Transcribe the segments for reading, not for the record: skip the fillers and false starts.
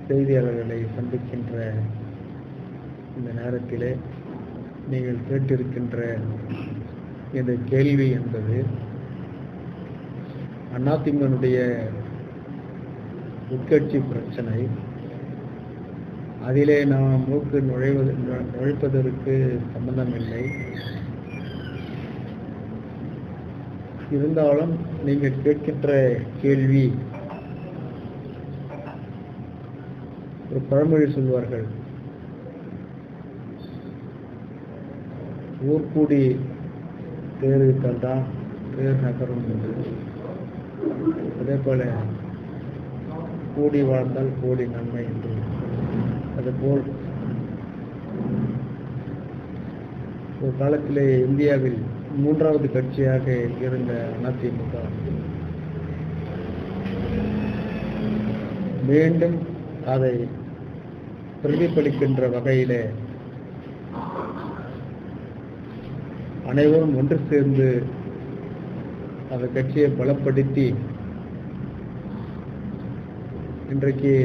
செய்தியாளர்களை சந்திக்கின்ற இந்த நேரத்திலே நீங்கள் கேட்டிருக்கின்ற இந்த கேள்வி என்பது அதிமுகவுடைய உட்கட்சி பிரச்சனை. அதிலே நாம் மூக்கு நுழைப்பதற்கு சம்பந்தமில்லை. இருந்தாலும் நீங்கள் கேட்கின்ற கேள்வி, ஒரு பழமொழி சொல்வார்கள், ஊர் கூடி தேர் இழுத்தால்தான் தேர் நகரும் என்று. அதே போல கூடி வாழ்ந்தால் கோடி நன்மை என்று. அதுபோல் ஒரு காலத்திலே இந்தியாவில் 3வது கட்சியாக இருந்த அதிமுக மீண்டும் அதை பிரதிபலிக்கின்ற வகையிலே அனைவரும் ஒன்று சேர்ந்து அந்த கட்சியை பலப்படுத்தி இன்றைக்கு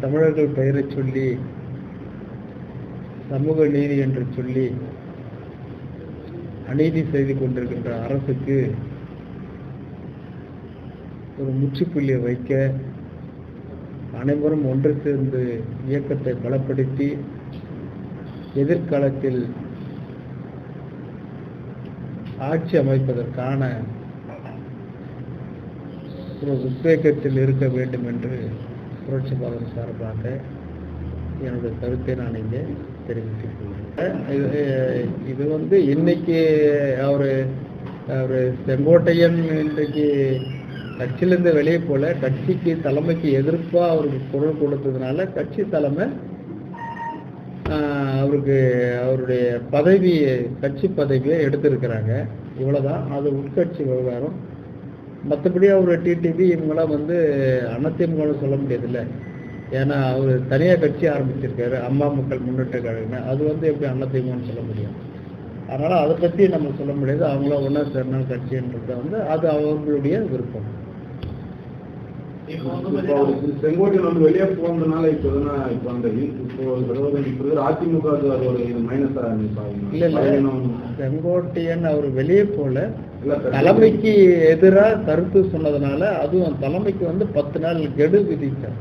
தமிழர்கள் பெயரை சொல்லி சமூக நீதி என்று சொல்லி அநீதி செய்து கொண்டிருக்கின்ற அரசுக்கு ஒரு முற்றுப்புள்ளியை வைக்க அனைவரும் ஒன்று சேர்ந்து இயக்கத்தை பலப்படுத்தி எதிர்காலத்தில் ஆட்சி அமைப்பதற்கான ஒரு உத்வேகத்தில் இருக்க வேண்டும் என்று புரட்சி பாரதம் சார்பாக என்னுடைய கருத்தை நான் இங்கே தெரிவித்துக் கொள்கிறேன். இது இன்னைக்கு அவரு செங்கோட்டையன் இன்றைக்கு கட்சியிலிருந்து வெளியே போல, கட்சிக்கு தலைமைக்கு எதிர்ப்பா அவருக்கு குரல் கொடுத்ததுனால கட்சி தலைமை அவருக்கு அவருடைய கட்சி பதவியை எடுத்திருக்கிறாங்க. இவ்வளவுதான். அது உட்கட்சி விவகாரம். மற்றபடி அவர் டிடிவி இவங்களாம் அதிமுக சொல்ல முடியாதுல்ல. ஏன்னா அவர் தனியாக கட்சி ஆரம்பிச்சிருக்காரு, அம்மா மக்கள் முன்னேற்ற கழகம். அது எப்படி அதிமுகன்னு சொல்ல முடியும்? அதனால அதை பற்றி நம்ம சொல்ல முடியாது. அவங்கள ஒன்றா சேர்ந்த கட்சின்றது அது அவங்களுடைய விருப்பம். செங்கோட்டையன் வெளியே போனதுனால அதிமுக இல்ல செங்கோட்டையன் அவர் வெளியே போல, தலைமைக்கு எதிராக கருத்து சொன்னதுனால அதுவும் தலைமைக்கு 10 நாள் கெடு விதித்தார்.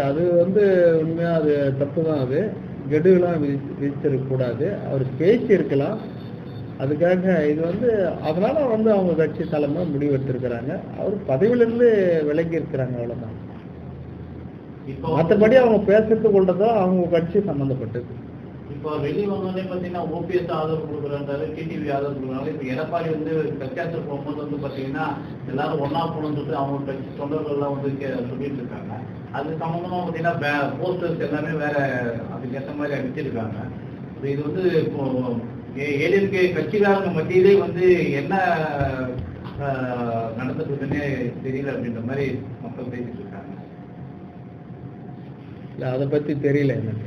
அது உண்மையா அது தப்பு தான். அது கெடுலாம் விதிச்சிருக்க கூடாது. அவர் பேசி இருக்கலாம். அதுக்காக இது அதனால அவங்க கட்சி தலைமை முடிவெடுத்திருக்கிறாங்க. அவர் பதவியிலிருந்து விலகி இருக்கிறாங்க, அவ்வளவுதான். மற்றபடி அவங்க பேசுறது கொண்டதான் அவங்க கட்சி சம்பந்தப்பட்டது. இப்போ வெளியே வந்தோடனே பார்த்தீங்கன்னா ஓபிஎஸ் ஆதரவு கொடுக்குறாரு, டிடிவி ஆதரவு கொடுக்குறாங்க. இப்போ எடப்பாடி கட்சியாசர் போகும்போது பார்த்தீங்கன்னா எல்லாரும் ஒன்னா போகணும்னு சொல்லிட்டு அவங்க கட்சி தொண்டர்கள்லாம் சொல்லிட்டு இருக்காங்க. அது சம்பந்தமா பார்த்தீங்கன்னா போஸ்டர்ஸ் எல்லாமே வேற அதுக்கேற்ற மாதிரி அடிச்சிருக்காங்க. இது இப்போ ஏடிஎம்கே கட்சிக்காரங்க மத்தியிலே என்ன நடந்துட்டுன்னே தெரியல அப்படின்ற மாதிரி மக்கள் பேசிட்டு இருக்காங்க. இல்லை, அதை பத்தி தெரியல எனக்கு.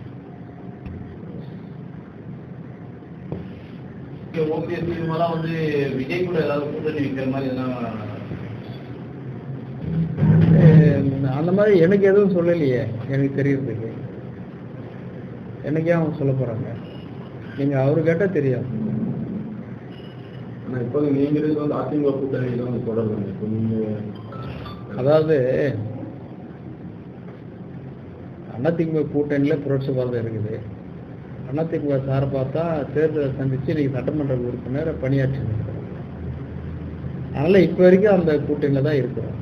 ஓபிஎஸ் இவங்கெல்லாம் விஜய் கூட ஏதாவது கூட்டணி வைக்கிற மாதிரி அந்த மாதிரி எனக்கு எதுவும் சொல்லலையே. எனக்கு தெரியறதுக்கு எனக்கே அவங்க சொல்ல போறாங்க. நீங்க அவரு கேட்டா தெரியும். இப்போது நீங்க அதிமுக கூட்டணி தொடர்பு. அதாவது அதிமுக கூட்டணியில புரட்சி பாரதம் இருக்குது. அதிமுக சார்பா தான் தேர்தலை சந்திச்சு இன்னைக்கு சட்டமன்ற உறுப்பினர் பணியாற்றி இருக்கிறோம். அதனால இப்ப வரைக்கும் அந்த கூட்டணியில தான் இருக்கிறோம்.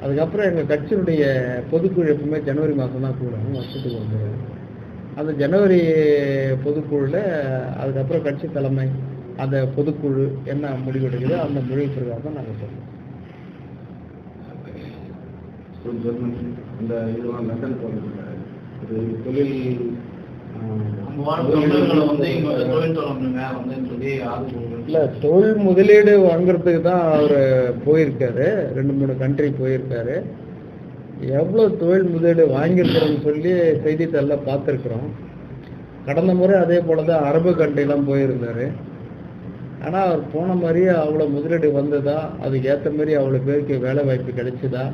அதுக்கப்புறம் எங்க கட்சியினுடைய பொதுக்குழு எப்பவுமே ஜனவரி மாதம் தான் கூடும், வருஷத்துக்கு அந்த ஜனவரி பொதுக்குழுல அதுக்கப்புறம் கட்சி தலைமை அந்த பொதுக்குழு என்ன முடிவெடுக்குதோ அந்த முடிவு பிரகாரம் தான் நாங்கள் சொல்றோம். தொழில் இல்ல, தொழில் முதலீடு வாங்குறதுக்கு தான் அவர் போயிருக்காரு. 2-3 கண்ட்ரி போயிருக்காரு. எவ்வளவு தொழில் முதலீடு வாங்கியிருக்கிறோம்னு சொல்லி செய்தித்தாளில் பார்த்துருக்குறோம். கடந்த முறை அதே போலதான் அரபு கண்ட்ரிலாம் போயிருந்தாரு. ஆனால் அவர் போன மாதிரியே அவ்வளோ முதலீடு வந்ததா, அதுக்கு ஏற்ற மாதிரி அவ்வளோ பேருக்கு வேலை வாய்ப்பு கிடைச்சதா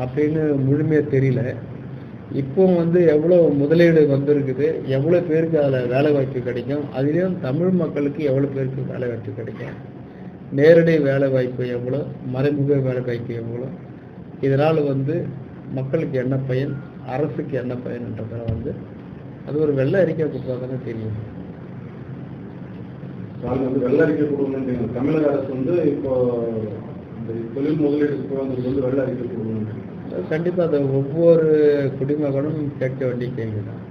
அப்படின்னு முழுமையாக தெரியல. இப்போ வந்து எவ்வளோ முதலீடு வந்திருக்குது, எவ்வளோ பேருக்கு அதில் வேலை வாய்ப்பு கிடைக்கும், அதுலேயும் தமிழ் மக்களுக்கு எவ்வளோ பேருக்கு வேலை வாய்ப்பு கிடைக்கும், நேரடி வேலை வாய்ப்பு எவ்வளோ, மறைமுக வேலை வாய்ப்பு எவ்வளோ, இதனால் வந்து மக்களுக்கு என்ன பயன், அரசுக்கு என்ன பயன்ன்றதை வந்து அது ஒரு வெள்ளை அறிக்கை கொடுத்தா தானே தெரியும். வந்து வெள்ள அறிக்கை கொடுக்கணும். தமிழக அரசு வந்து இப்போ இந்த தொழில் முதலீடு வந்து வெள்ள அறிக்கை கொடுக்கணும். கண்டிப்பாக அதை ஒவ்வொரு குடிமகனும் கேட்க வேண்டிய கேள்வி தான்.